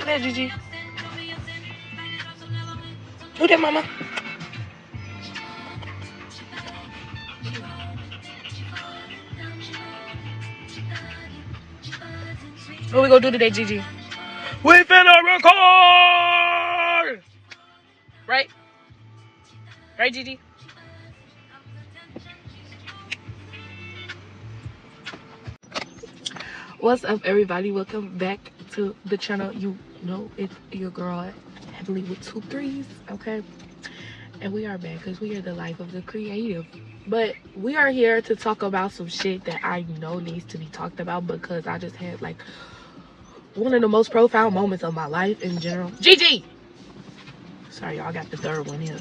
that, Gigi? Who that, mama? What we gonna do today, Gigi? We finna record! Right? Right, Gigi? What's up, everybody? Welcome back to the channel. You know it's your girl, Heavenly with 2 3s, okay? And we are back because we are the life of the creative. But we are here to talk about some shit that I know needs to be talked about because I just had like one of the most profound moments of my life in general. Gigi! Sorry, y'all, got the third one here.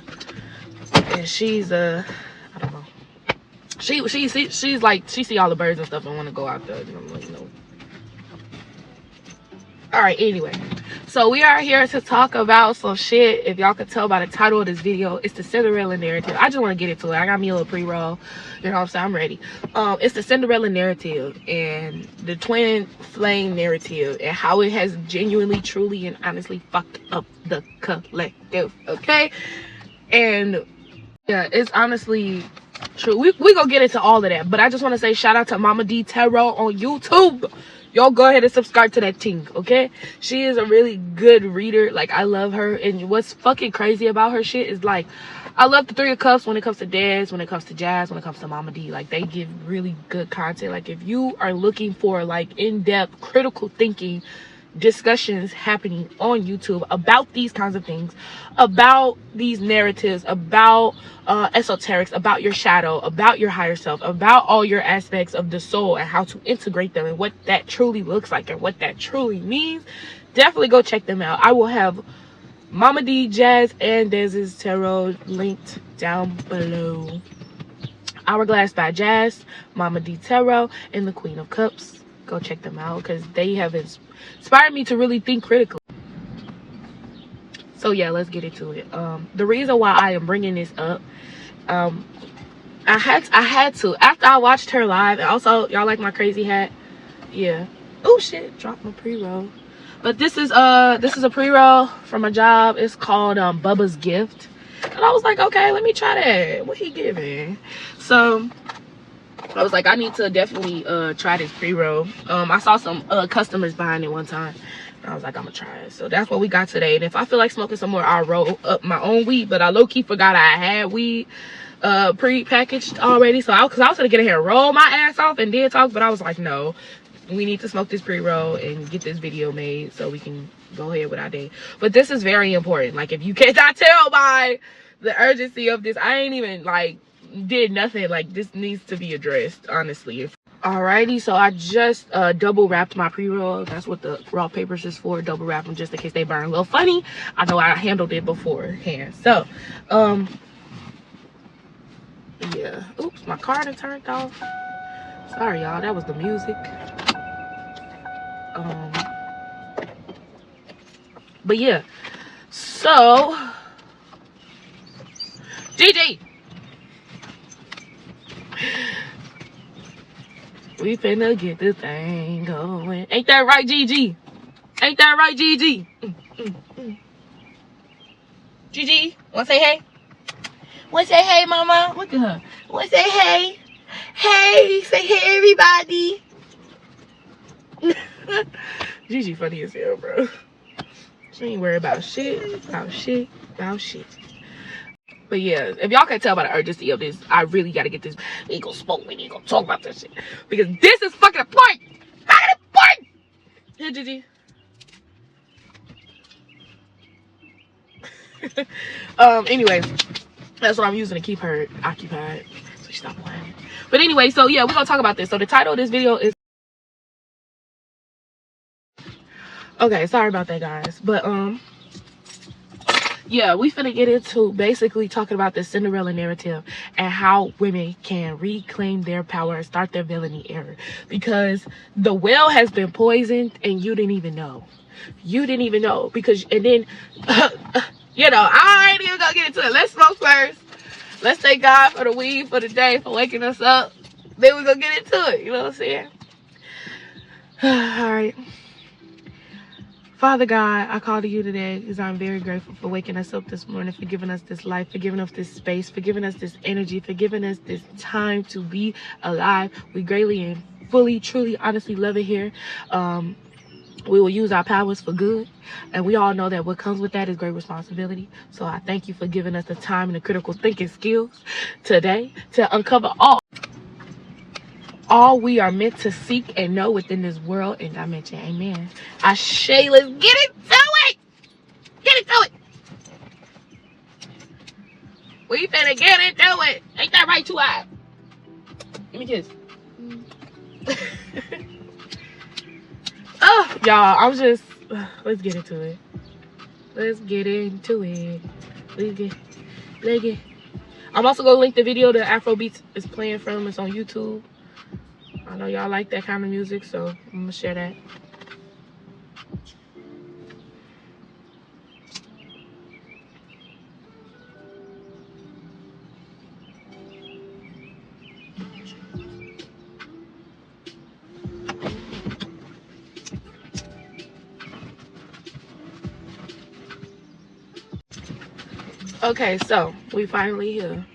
And she's I don't know. She's like, she see all the birds and stuff and want to go out there. And I'm like, no. Alright, anyway. So we are here to talk about some shit. If y'all could tell by the title of this video, it's the Cinderella narrative. I just want to get into it. I got me a little pre-roll. You know what I'm saying? I'm ready. It's the Cinderella narrative and the twin flame narrative and how it has genuinely, truly, and honestly fucked up the collective. Okay? And yeah, it's honestly true. We gonna get into all of that. But I just want to say shout out to Mama D Tarot on YouTube. Y'all go ahead and subscribe to that thing, okay? She is a really good reader. Like, I love her. And what's fucking crazy about her shit is, like, I love the 3 of Cups when it comes to Dez, when it comes to Jazz, when it comes to Mama D. Like, they give really good content. Like, if you are looking for, like, in-depth, critical thinking discussions happening on YouTube about these kinds of things, about these narratives, about esoterics, about your shadow, about your higher self, about all your aspects of the soul and how to integrate them and what that truly looks like and what that truly means, definitely go check them out. I will have Mama D, Jazz, and Dez's tarot linked down below. Hourglass by Jazz, Mama D Tarot, and the Queen of Cups. Go check them out because they have inspired me to really think critically. So yeah, let's get into it. The reason why I am bringing this up, I had to after I watched her live, and also y'all like my crazy hat. Yeah. Oh shit, dropped my pre-roll. But this is a pre-roll from a job. It's called Bubba's Gift, and I was like, okay, let me try that. What he giving? So I was like, I need to definitely try this pre-roll. I saw some customers buying it one time. And I was like, I'm gonna try it. So that's what we got today. And if I feel like smoking some more, I'll roll up my own weed. But I low-key forgot I had weed pre-packaged already. So because I was gonna get in here and roll my ass off and then talk. But I was like, no, we need to smoke this pre-roll and get this video made so we can go ahead with our day. But this is very important. Like, if you cannot tell by the urgency of this, I ain't even like did nothing. Like, this needs to be addressed, honestly. Alrighty, so I just double wrapped my pre-roll. That's what the raw papers is for. Double wrap them just in case they burn a little funny. I know I handled it beforehand. So yeah, oops, my car done turned off. Sorry y'all, that was the music. But yeah, so Gigi, we finna get this thing going. Ain't that right, Gigi? Ain't that right, Gigi? Gigi, wanna say hey? Wanna say hey, mama? Look at her. Wanna say hey? Hey, say hey, everybody. Gigi funny as hell, bro. She ain't worried about shit, about shit, about shit. But yeah, if y'all can tell by the urgency of this, I really gotta get this. We ain't gonna smoke, we ain't gonna talk about this shit. Because this is fucking important! Fucking important! Here, Gigi. Anyway, that's what I'm using to keep her occupied. So she stopped playing. But anyway, so yeah, we're gonna talk about this. So the title of this video is... Okay, sorry about that, guys. But, yeah, we finna get into basically talking about the Cinderella narrative and how women can reclaim their power and start their villainy era. Because the well has been poisoned and you didn't even know. You didn't even know. Because, and then, you know, I ain't even gonna get into it. Let's smoke first. Let's thank God for the weed for the day, for waking us up. Then we're gonna get into it. You know what I'm saying? Alright. Father God, I call to you today because I'm very grateful for waking us up this morning, for giving us this life, for giving us this space, for giving us this energy, for giving us this time to be alive. We greatly and fully, truly, honestly love it here. We will use our powers for good, and we all know that what comes with that is great responsibility. So I thank you for giving us the time and the critical thinking skills today to uncover all we are meant to seek and know within this world and dimension. Amen. Ashe, let's get into it. Get into it. We finna get into it. Ain't that right, too high? Give me a kiss. Oh, y'all, I'm just, let's get into it. Let's get into it. Let's get. I'm also gonna link the video that Afrobeats is playing from. It's on YouTube. I know y'all like that kind of music, so I'm gonna share that. Okay, so we finally here.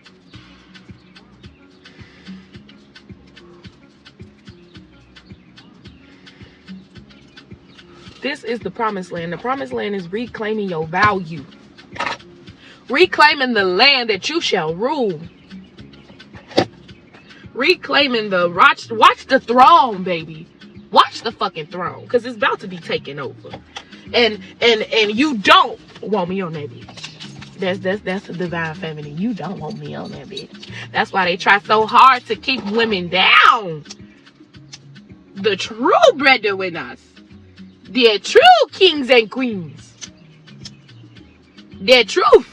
This is the promised land. The promised land is reclaiming your value. Reclaiming the land that you shall rule. Reclaiming the watch the throne, baby. Watch the fucking throne, because it's about to be taken over. And you don't want me on that bitch. That's the divine feminine. You don't want me on that bitch. That's why they try so hard to keep women down. The true breadwinners. They're true kings and queens. They're truth.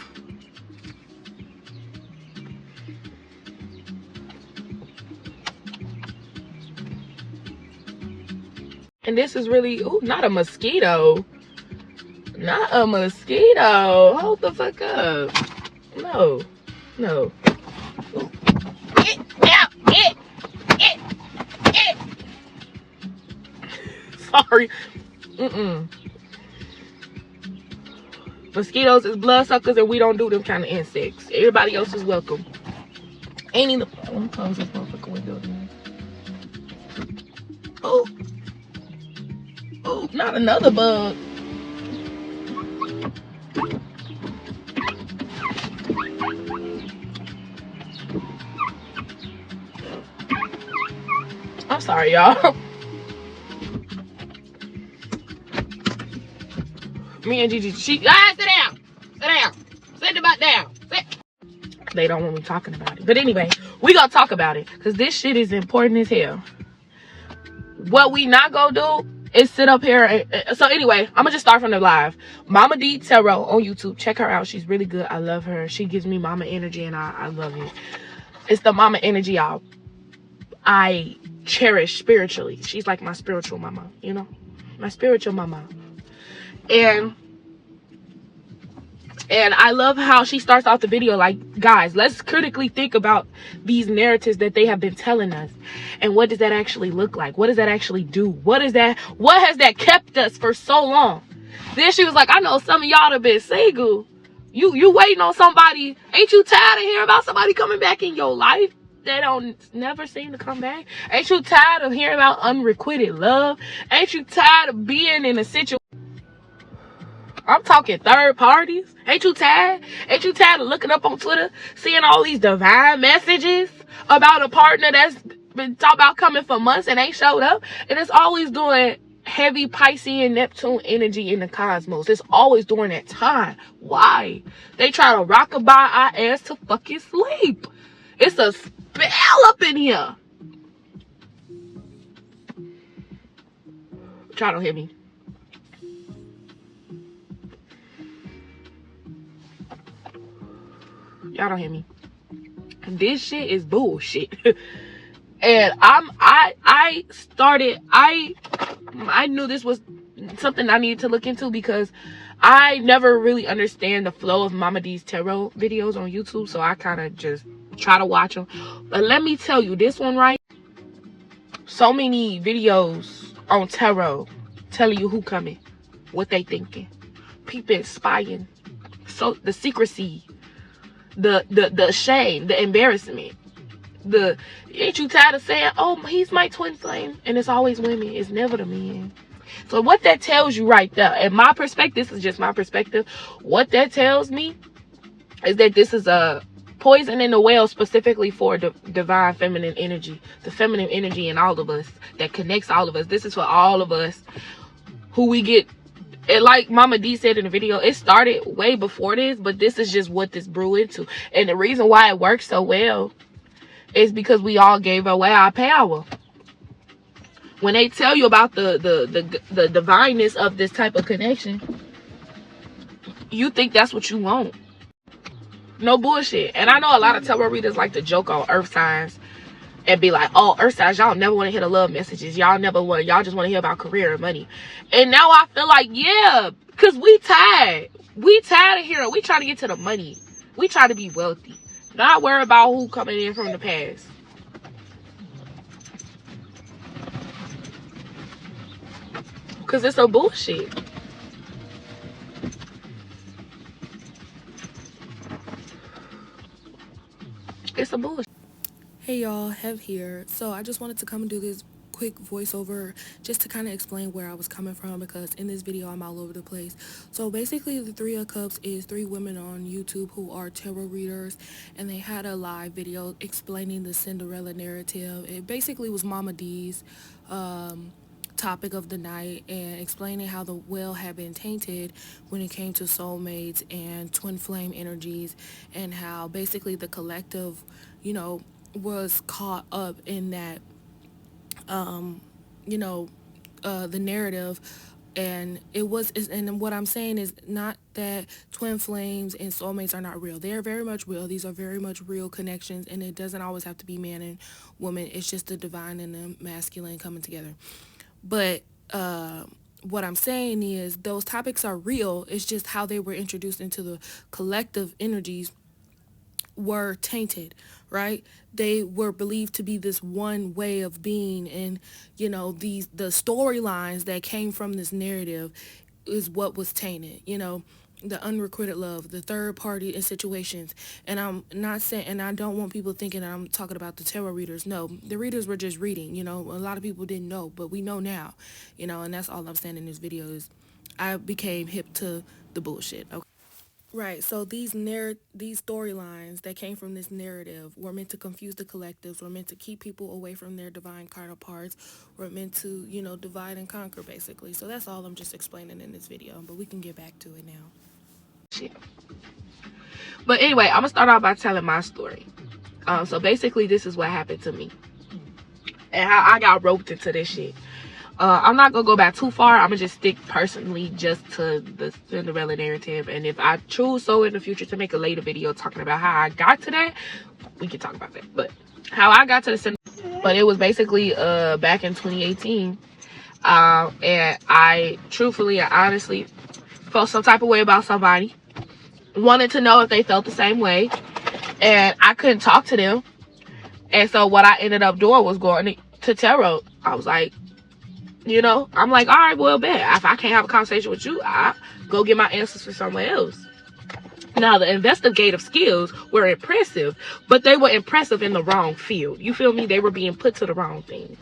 And this is really, ooh, not a mosquito. Not a mosquito. Hold the fuck up. No. No. Ooh. Get out. Get. Sorry. Mosquitoes is bloodsuckers, and we don't do them kind of insects. Everybody else is welcome. Ain't even. Let me close this motherfucking window again. Oh, not another bug. I'm sorry, y'all. Me and Gigi, sit down. Sit the butt down. Sit. They don't want me talking about it. But anyway, we gonna talk about it, because this shit is important as hell. What we not gonna do is sit up here. So anyway, I'm gonna just start from the live. Mama D Tarot on YouTube. Check her out. She's really good. I love her. She gives me mama energy, and I love it. It's the mama energy I cherish spiritually. She's like my spiritual mama, you know? My spiritual mama. And I love how she starts off the video like, guys, let's critically think about these narratives that they have been telling us. And what does that actually look like? What does that actually do? What has that kept us for so long? Then she was like, I know some of y'all have been single. You waiting on somebody. Ain't you tired of hearing about somebody coming back in your life? They don't never seem to come back. Ain't you tired of hearing about unrequited love? Ain't you tired of being in a situation? I'm talking third parties. Ain't you tired? Ain't you tired of looking up on Twitter, seeing all these divine messages about a partner that's been talking about coming for months and ain't showed up? And it's always doing heavy Pisces and Neptune energy in the cosmos. It's always during that time. Why? They try to rockabye our ass to fucking sleep. It's a spell up in here. Try to hit me. Y'all don't hear me. This shit is bullshit. And I knew this was something I needed to look into, because I never really understand the flow of Mama D's tarot videos on YouTube, so I kind of just try to watch them. But let me tell you, this one, right? So many videos on tarot telling you who coming. what they thinking, peeping, spying. So the secrecy, the shame, the embarrassment, ain't you tired of saying, oh, he's my twin flame, and it's always women, it's never the men. So what that tells you right there, in my perspective, this is just my perspective, what that tells me is that this is a poison in the well, specifically for divine feminine energy, the feminine energy in all of us that connects all of us. This is for all of us who we get. And like Mama D said in the video, it started way before this, but this is just what this brew into. And the reason why it works so well is because we all gave away our power. When they tell you about the divineness of this type of connection, you think that's what you want. No bullshit. And I know a lot of tarot readers like to joke on earth signs and be like, oh, earth signs, y'all never want to hear the love messages. Y'all just want to hear about career and money. And now I feel like, yeah, because we tired. We tired of hearing. We trying to get to the money. We try to be wealthy. Not worry about who coming in from the past. Because it's a bullshit. It's a bullshit. Hey y'all, Hev here. So I just wanted to come and do this quick voiceover just to kind of explain where I was coming from, because in this video I'm all over the place. So basically the Three of Cups is 3 women on YouTube who are tarot readers, and they had a live video explaining the Cinderella narrative. It basically was Mama D's topic of the night, and explaining how the well had been tainted when it came to soulmates and twin flame energies, and how basically the collective, was caught up in that, the narrative. And and what I'm saying is not that twin flames and soulmates are not real. They are very much real. These are very much real connections, and it doesn't always have to be man and woman. It's just the divine and the masculine coming together. But what I'm saying is those topics are real. It's just how they were introduced into the collective energies were tainted, right? They were believed to be this one way of being, and the storylines that came from this narrative is what was tainted. The unrequited love, the third party in situations. And I'm not saying, and I don't want people thinking that I'm talking about the tarot readers. No, the readers were just reading. A lot of people didn't know, but we know now. And that's all I'm saying in this video is I became hip to the bullshit. Okay. Right, so these storylines that came from this narrative were meant to confuse the collectives, were meant to keep people away from their divine counterparts, were meant to, divide and conquer, basically. So that's all I'm just explaining in this video, but we can get back to it now. Shit. But anyway, I'm gonna start off by telling my story. So basically, this is what happened to me and how I got roped into this shit. I'm not gonna go back too far. I'm gonna just stick personally just to the Cinderella narrative, and if I choose so in the future to make a later video talking about how I got to that, we can talk about that. But how I got to the Cinderella, but it was basically back in 2018, and I truthfully and honestly felt some type of way about somebody, wanted to know if they felt the same way, and I couldn't talk to them. And so what I ended up doing was going to tarot. I was like, I'm like, all right, well, bet. If I can't have a conversation with you, I go get my answers from somewhere else. Now, the investigative skills were impressive, but they were impressive in the wrong field. You feel me? They were being put to the wrong things.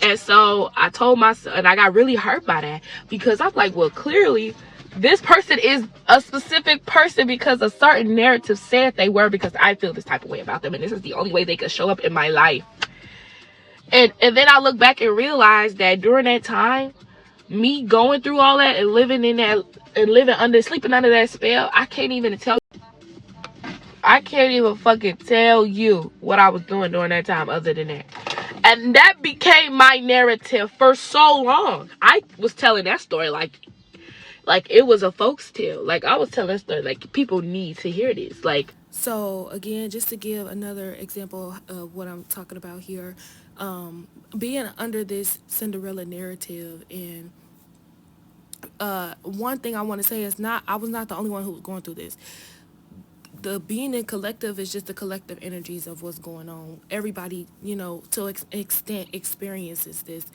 And so I told myself, and I got really hurt by that, because I'm like, well, clearly this person is a specific person because a certain narrative said they were, because I feel this type of way about them, and this is the only way they could show up in my life. And then I look back and realize that during that time, me going through all that and living in that and sleeping under that spell, I can't even fucking tell you what I was doing during that time other than that. And that became my narrative for so long. I was telling that story like it was a folks tale. Like, I was telling that story like people need to hear this. Like, so again, just to give another example of what I'm talking about here, being under this Cinderella narrative, and one thing I want to say is I was not the only one who was going through this. The being in collective is just the collective energies of what's going on. Everybody, to extent experiences this.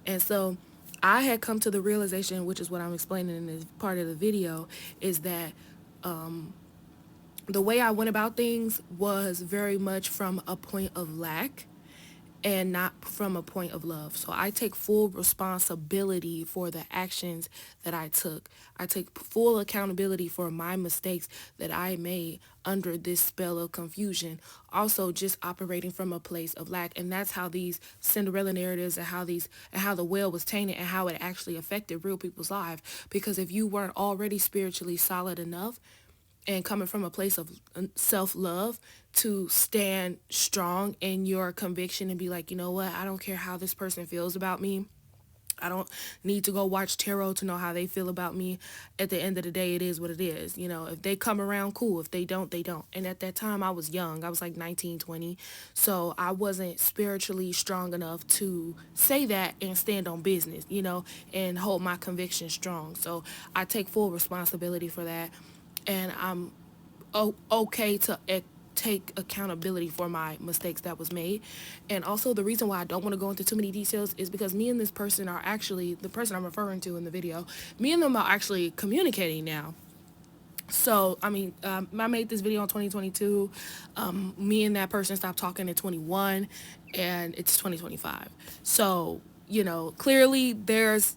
And so I had come to the realization, which is what I'm explaining in this part of the video, is that the way I went about things was very much from a point of lack and not from a point of love. So I take full responsibility for the actions that I took. I take full accountability for my mistakes that I made under this spell of confusion. Also just operating from a place of lack. And that's how these Cinderella narratives and how the well was tainted and how it actually affected real people's lives. Because if you weren't already spiritually solid enough, and coming from a place of self-love to stand strong in your conviction and be like, you know what, I don't care how this person feels about me. I don't need to go watch tarot to know how they feel about me. At the end of the day, it is what it is. You know, if they come around, cool. If they don't, they don't. And at that time, I was young. I was like 19, 20. So I wasn't spiritually strong enough to say that and stand on business, you know, and hold my conviction strong. So I take full responsibility for that. And I'm okay to take accountability for my mistakes that was made. And also the reason why I don't want to go into too many details is because me and this person are actually, the person I'm referring to in the video, me and them are actually communicating now. So I mean, I made this video in 2022. Me and that person stopped talking at 21, and it's 2025. So you know, clearly there's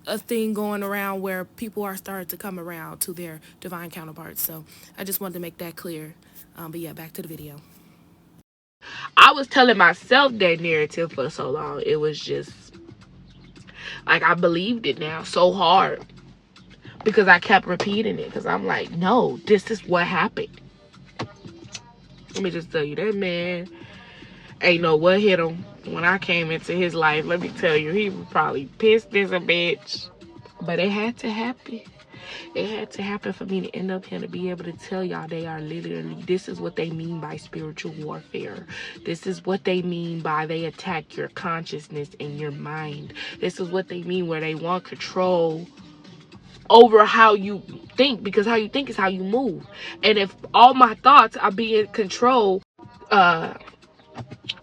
a thing going around where people are starting to come around to their divine counterparts. So I just wanted to make that clear. But yeah, back to the video. I was telling myself that narrative for so long. It was just like I believed it now so hard because I kept repeating it. Because I'm like, no, this is what happened. Let me just tell you, that man ain't know what hit him when I came into his life. Let me tell you, he was probably pissed as a bitch. But it had to happen. It had to happen for me to end up here to be able to tell y'all they are literally, this is what they mean by spiritual warfare. This is what they mean by they attack your consciousness and your mind. This is what they mean where they want control over how you think, because how you think is how you move. And if all my thoughts are being uh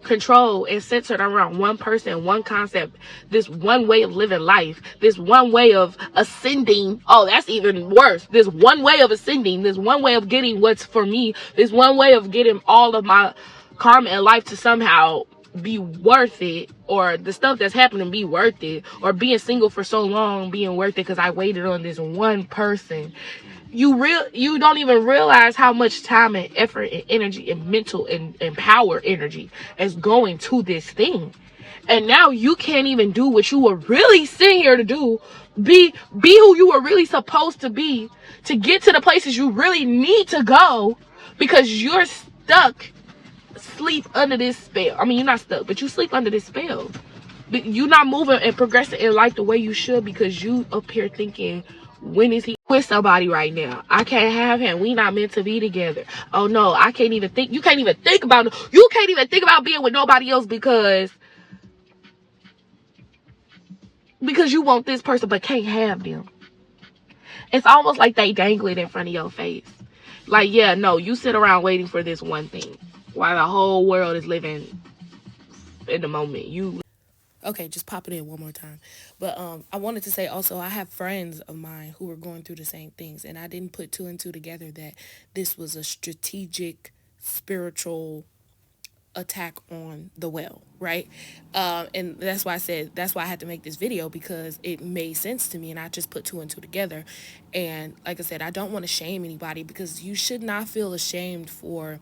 control and centered around one person, one concept, this one way of living life, this one way of ascending. Oh, that's even worse. This one way of ascending, this one way of getting what's for me, this one way of getting all of my karma in life to somehow be worth it, or the stuff that's happening be worth it, or being single for so long being worth it because I waited on this one person. You don't even realize how much time and effort and energy and mental and power energy is going to this thing. And now you can't even do what you were really sent here to do. Be who you were really supposed to be, to get to the places you really need to go, because you're stuck, sleep under this spell. I mean, you're not stuck, but you sleep under this spell. But you're not moving and progressing in life the way you should, because you up here thinking, when is he with somebody right now? I can't have him. We not meant to be together. Oh no, I can't even think. You can't even think about being with nobody else because you want this person but can't have them. It's almost like they dangle it in front of your face. Like, yeah, no, you sit around waiting for this one thing while the whole world is living in the moment. Okay, just pop it in one more time. But I wanted to say also, I have friends of mine who are going through the same things, and I didn't put two and two together that this was a strategic spiritual attack on the well, right? And that's why I said, that's why I had to make this video, because it made sense to me and I just put two and two together. And like I said, I don't want to shame anybody, because you should not feel ashamed for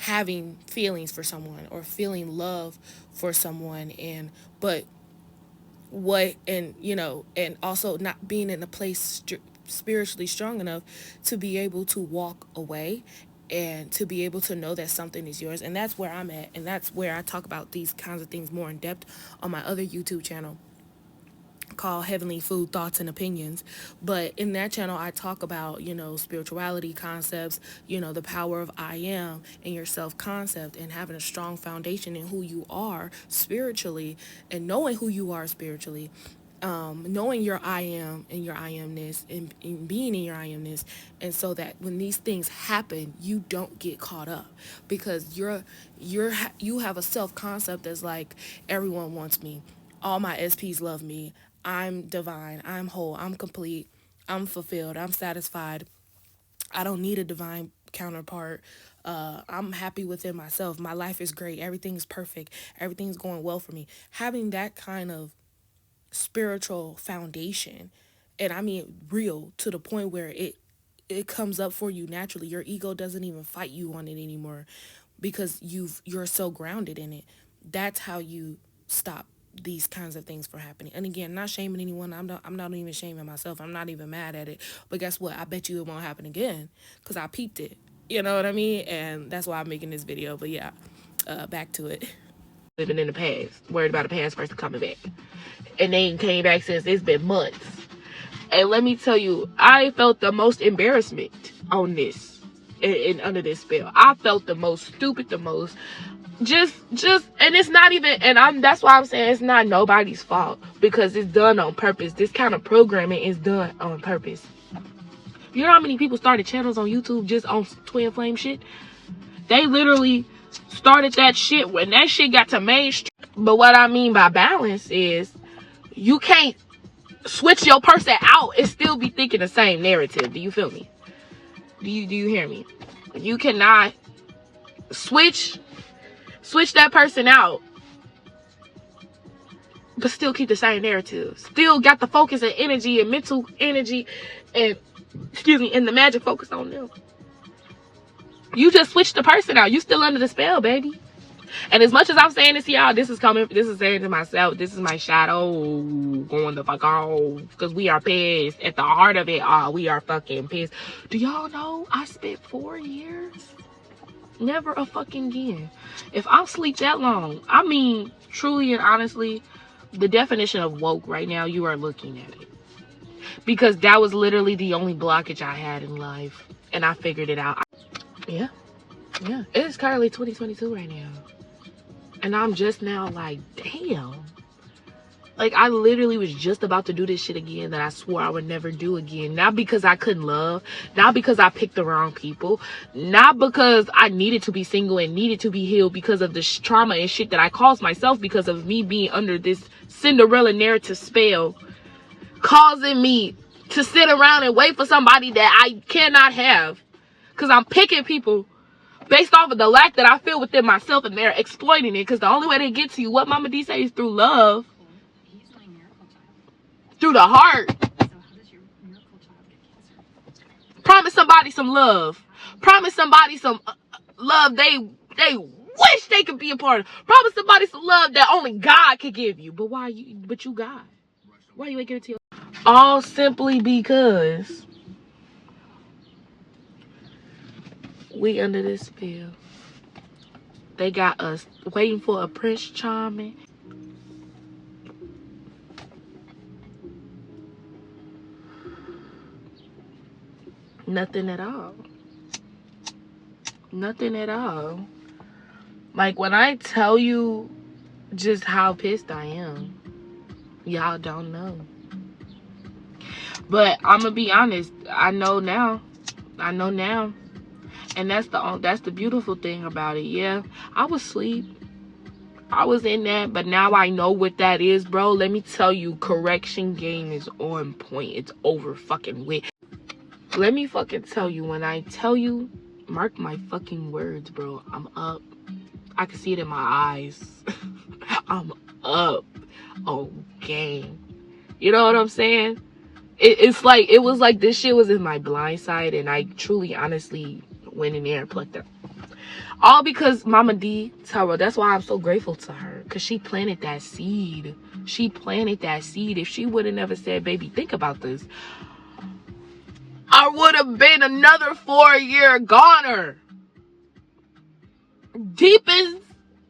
having feelings for someone or feeling love for someone. And but what, and you know, and also not being in a place spiritually strong enough to be able to walk away and to be able to know that something is yours. And that's where I'm at, and that's where I talk about these kinds of things more in depth on my other YouTube channel called Heavenly Food Thoughts and Opinions. But in that channel, I talk about, you know, spirituality concepts, you know, the power of I am and your self concept, and having a strong foundation in who you are spiritually, and knowing who you are spiritually, knowing your I am and your I amness, and being in your I amness. And so that when these things happen, you don't get caught up, because you have a self concept that's like, everyone wants me, all my SPs love me, I'm divine, I'm whole, I'm complete, I'm fulfilled, I'm satisfied. I don't need a divine counterpart. I'm happy within myself. My life is great. Everything's perfect. Everything's going well for me. Having that kind of spiritual foundation, and I mean real, to the point where it comes up for you naturally. Your ego doesn't even fight you on it anymore because you're so grounded in it. That's how you stop these kinds of things from happening. And again, not shaming anyone. I'm not even shaming myself. I'm not even mad at it. But guess what? I bet you it won't happen again because I peeped it. You know what I mean? And that's why I'm making this video. But yeah, back to it. Living in the past, worried about the past person coming back, and they ain't came back since. It's been months. And let me tell you, I felt the most embarrassment on this, and under this spell. I felt the most stupid, the most just, and it's not even, and that's why I'm saying it's not nobody's fault, because it's done on purpose. This kind of programming is done on purpose. You know how many people started channels on YouTube just on twin flame shit? They literally started that shit when that shit got to mainstream. But what I mean by balance is you can't switch your person out and still be thinking the same narrative. Do you feel me? Do you hear me? You cannot switch that person out but still keep the same narrative. Still got the focus and energy and mental energy and and the magic focus on them. You just switch the person out. You still under the spell, baby. And as much as I'm saying this to y'all, this is saying to myself, this is my shadow going the fuck off. Because we are pissed. At the heart of it all, we are fucking pissed. Do y'all know I spent 4 years? Never a fucking again. If I sleep that long, I mean, truly and honestly, the definition of woke right now, you are looking at it. Because that was literally the only blockage I had in life. And I figured it out. Yeah. It's currently 2022 right now. And I'm just now like, damn. Like, I literally was just about to do this shit again that I swore I would never do again. Not because I couldn't love. Not because I picked the wrong people. Not because I needed to be single and needed to be healed because of the trauma and shit that I caused myself because of me being under this Cinderella narrative spell. Causing me to sit around and wait for somebody that I cannot have. Because I'm picking people based off of the lack that I feel within myself, and they're exploiting it. Because the only way they get to you, what Mama D says, is through love. Through the heart. Promise somebody some love. Promise somebody some love they wish they could be a part of. Promise somebody some love that only God can give you. But you God. Why you ain't give it to you? All simply because we under this spell. They got us waiting for a Prince Charming. Nothing at all. Nothing at all. Like, when I tell you just how pissed I am, y'all don't know. But I'm gonna be honest. I know now. And that's the beautiful thing about it. Yeah, I was asleep. I was in that, but now I know what that is, bro. Let me tell you, correction game is on point. It's over fucking with. Let me fucking tell you, when I tell you, mark my fucking words, bro. I'm up. I can see it in my eyes. I'm up on game. You know what I'm saying? It was like this shit was in my blind side, and I truly, honestly went in there and plucked it. All because Mama D, Tara, that's why I'm so grateful to her. Because she planted that seed. She planted that seed. If she would have never said, baby, think about this, I would have been another 4-year goner. Deep in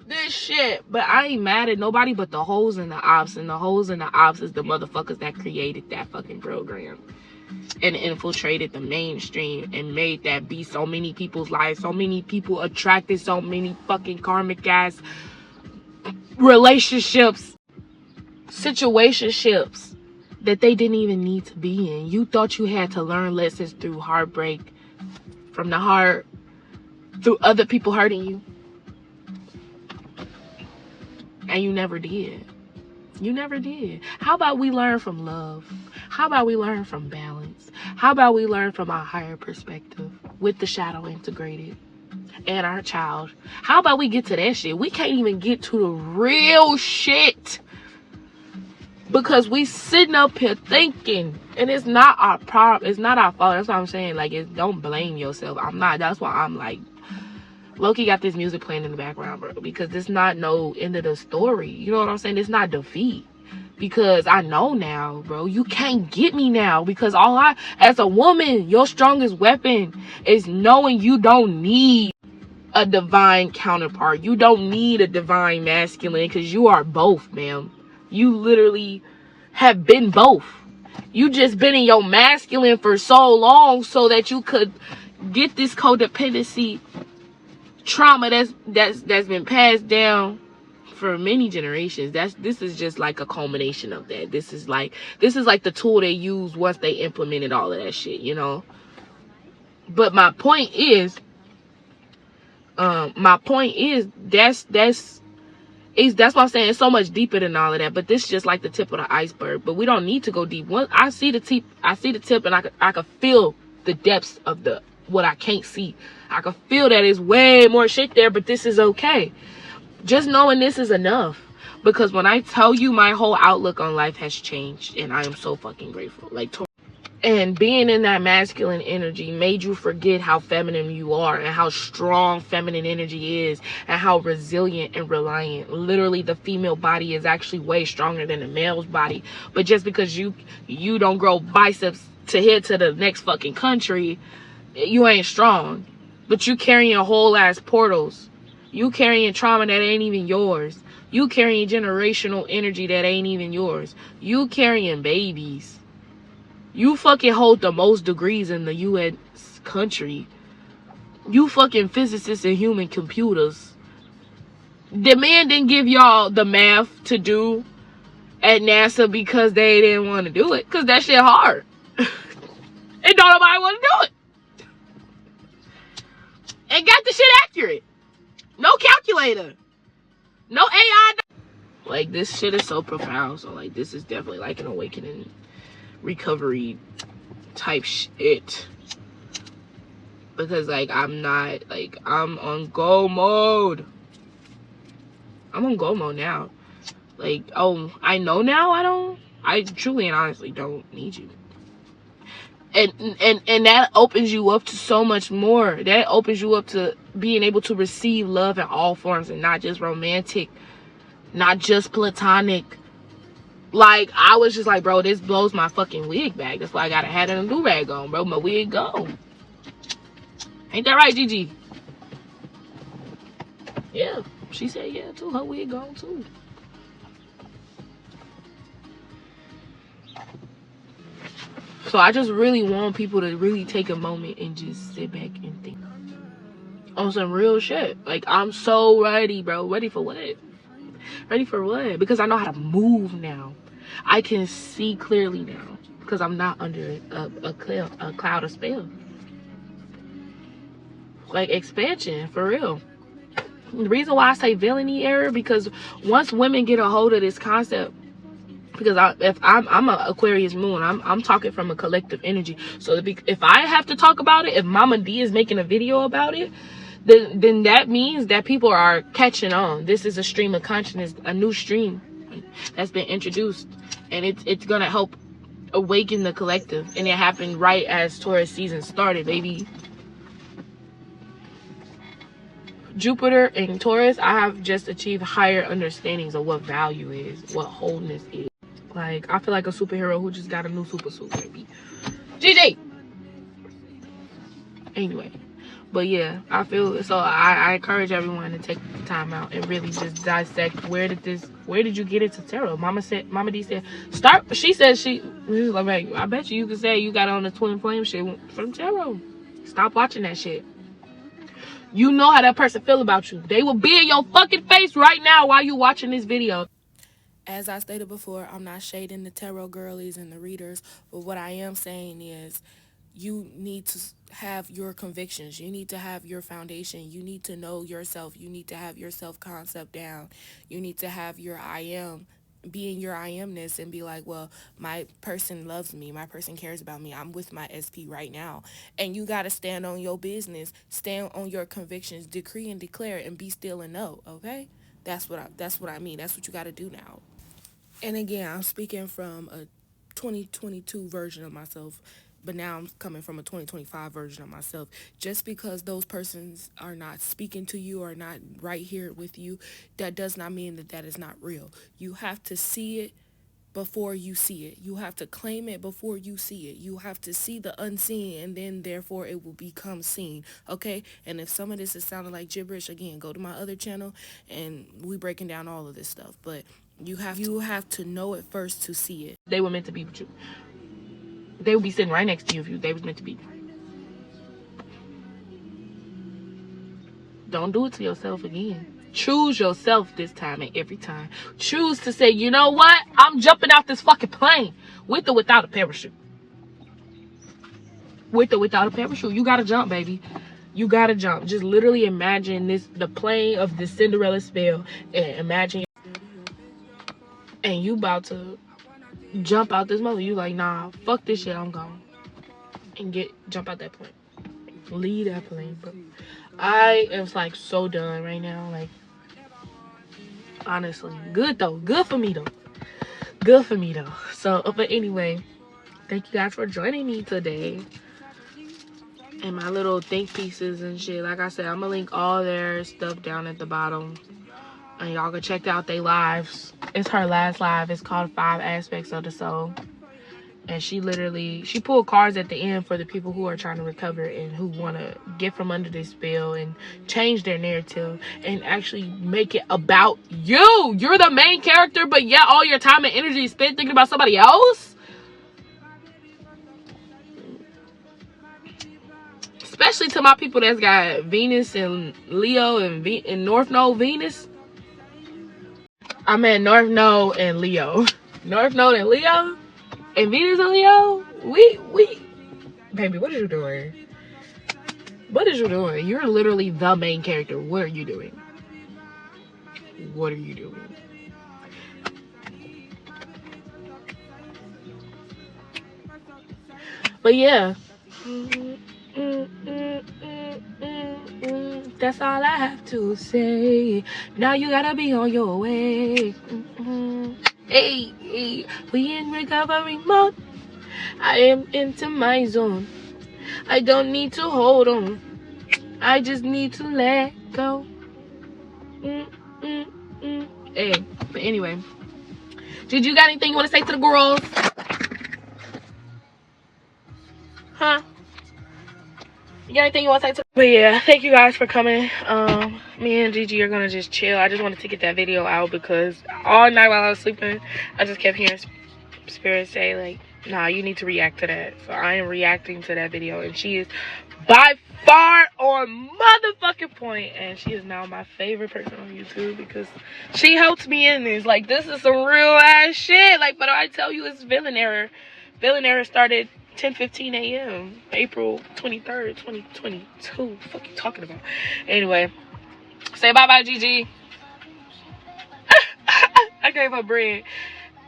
this shit. But I ain't mad at nobody but the hoes and the ops. And the hoes and the ops is the motherfuckers that created that fucking program. And infiltrated the mainstream and made that be so many people's lives. So many people attracted so many fucking karmic ass relationships, situationships that they didn't even need to be in. You thought you had to learn lessons through heartbreak, from the heart, through other people hurting you. And you never did. You never did. How about we learn from love? How about we learn from balance? How about we learn from our higher perspective with the shadow integrated and our child? How about we get to that shit? We can't even get to the real shit because we sitting up here thinking, and it's not our problem. It's not our fault. That's what I'm saying. Like, don't blame yourself. I'm not. That's why I'm like, Loki got this music playing in the background, bro, because it's not no end of the story. You know what I'm saying? It's not defeat. Because I know now, bro, you can't get me now. Because as a woman, your strongest weapon is knowing you don't need a divine counterpart. You don't need a divine masculine, because you are both, ma'am. You literally have been both. You just been in your masculine for so long so that you could get this codependency trauma that's been passed down for many generations. This is just like a culmination of that. This is like the tool they used once they implemented all of that shit, you know. But my point is that's why I'm saying it's so much deeper than all of that. But this is just like the tip of the iceberg. But we don't need to go deep. Once I see the tip, and I can feel the depths of what I can't see. I can feel that there's way more shit there, but this is okay. Just knowing this is enough. Because when I tell you, my whole outlook on life has changed, and I am so fucking grateful. Like, and being in that masculine energy made you forget how feminine you are and how strong feminine energy is and how resilient and reliant. Literally, the female body is actually way stronger than the male's body. But just because you don't grow biceps to head to the next fucking country, you ain't strong. But you carrying whole ass portals. You carrying trauma that ain't even yours. You carrying generational energy that ain't even yours. You carrying babies. You fucking hold the most degrees in the U.S. country. You fucking physicists and human computers. The man didn't give y'all the math to do at NASA because they didn't want to do it. Because that shit hard. And don't nobody want to do it. And got the shit accurate. No calculator. No AI. Like, this shit is so profound. So, like, this is definitely like an awakening, recovery type shit. Because, like, I'm on go mode. I'm on go mode now. Like, oh, I know now I truly and honestly don't need you. And that opens you up to so much more. That opens you up to being able to receive love in all forms, and not just romantic, not just platonic. Like, I was just like, bro, this blows my fucking wig back. That's why I gotta have it in a do-rag on, bro. My wig gone. Ain't that right, Gigi? Yeah, she said yeah too. Her wig gone too. So I just really want people to really take a moment and just sit back and think on some real shit. Like, I'm so ready, bro. Ready for what? Ready for what? Because I know how to move now. I can see clearly now because I'm not under a cloud of spell. Like, expansion, for real. The reason why I say villainy era, because once women get a hold of this concept, because I'm a Aquarius moon, I'm talking from a collective energy. So if I have to talk about it, if Mama D is making a video about it, then that means that people are catching on. This is a stream of consciousness, a new stream that's been introduced, and it's gonna help awaken the collective. And it happened right as Taurus season started, baby. Jupiter and Taurus, I have just achieved higher understandings of what value is, what wholeness is. Like, I feel like a superhero who just got a new super suit, baby. GG! Anyway. But yeah, I feel so. I encourage everyone to take the time out and really just dissect where did you get into tarot? Mama D said start. She said she was like, I bet you can say you got on the twin flame shit from tarot. Stop watching that shit. You know how that person feel about you. They will be in your fucking face right now while you watching this video. As I stated before, I'm not shading the tarot girlies and the readers, but what I am saying is you need to have your convictions. You need to have your foundation. You need to know yourself. You need to have your self-concept down. You need to have your I am be in your I amness and be like, well, my person loves me, my person cares about me, I'm with my SP right now. And you got to stand on your business, stand on your convictions, decree and declare, and be still and know. Okay, that's what I mean. That's what you got to do now. And again, I'm speaking from a 2022 version of myself, but now I'm coming from a 2025 version of myself. Just because those persons are not speaking to you or not right here with you, that does not mean that that is not real. You have to see it before you see it. You have to claim it before you see it. You have to see the unseen, and then therefore it will become seen. Okay? And if some of this is sounding like gibberish, again, go to my other channel and we breaking down all of this stuff. But you have to know it first to see it. They were meant to be with you. They would be sitting right next to you if they was meant to be. Don't do it to yourself again. Choose yourself this time and every time. Choose to say, you know what? I'm jumping out this fucking plane with or without a parachute. With or without a parachute. You gotta jump, baby. You gotta jump. Just literally imagine the plane of the Cinderella spell, and imagine, and you about to jump out this mother. You like, nah, fuck this shit, I'm gone. And jump out that plane. Leave that plane, bro. I am like so done right now. Like, honestly, good though. Good for me though. Good for me though. So, but anyway, thank you guys for joining me today. And my little think pieces and shit. Like I said, I'm gonna link all their stuff down at the bottom, and y'all can check out their lives. It's her last live. It's called 5 Aspects of the Soul. And she pulled cards at the end for the people who are trying to recover and who want to get from under this spell and change their narrative and actually make it about you. You're the main character, but yet all your time and energy is spent thinking about somebody else. Especially to my people that's got Venus and Leo and North Node Venus. I meant North Node and Leo. North Node and Leo. And Venus and Leo. Baby, what are you doing? What is you doing? You're literally the main character. What are you doing? What are you doing? But yeah. That's all I have to say. Now you gotta be on your way. Hey, we in recovery mode. I am into my zone. I don't need to hold on. I just need to let go. Hey, but anyway. Did you got anything you want to say to the girls? Huh? You got anything you want to say to? But yeah, thank you guys for coming. Me and Gigi are gonna just chill. I just wanted to get that video out because all night while I was sleeping, I just kept hearing Spirit say like, nah, you need to react to that. So I am reacting to that video, and she is by far on motherfucking point, and she is now my favorite person on YouTube because she helped me in this. Like, this is some real ass shit. Like, but I tell you, it's Villain Error. Villain Error started 10:15 a.m. April 23rd, 2022. What the fuck are you talking about? Anyway, say bye-bye, Gigi. I gave her bread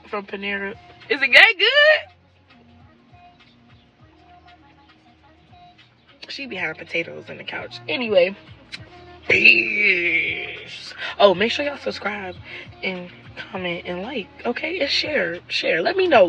from Panera. Is it that good? She be having potatoes on the couch. Anyway, peace. Oh, make sure y'all subscribe and comment and like, okay? And share. Let me know.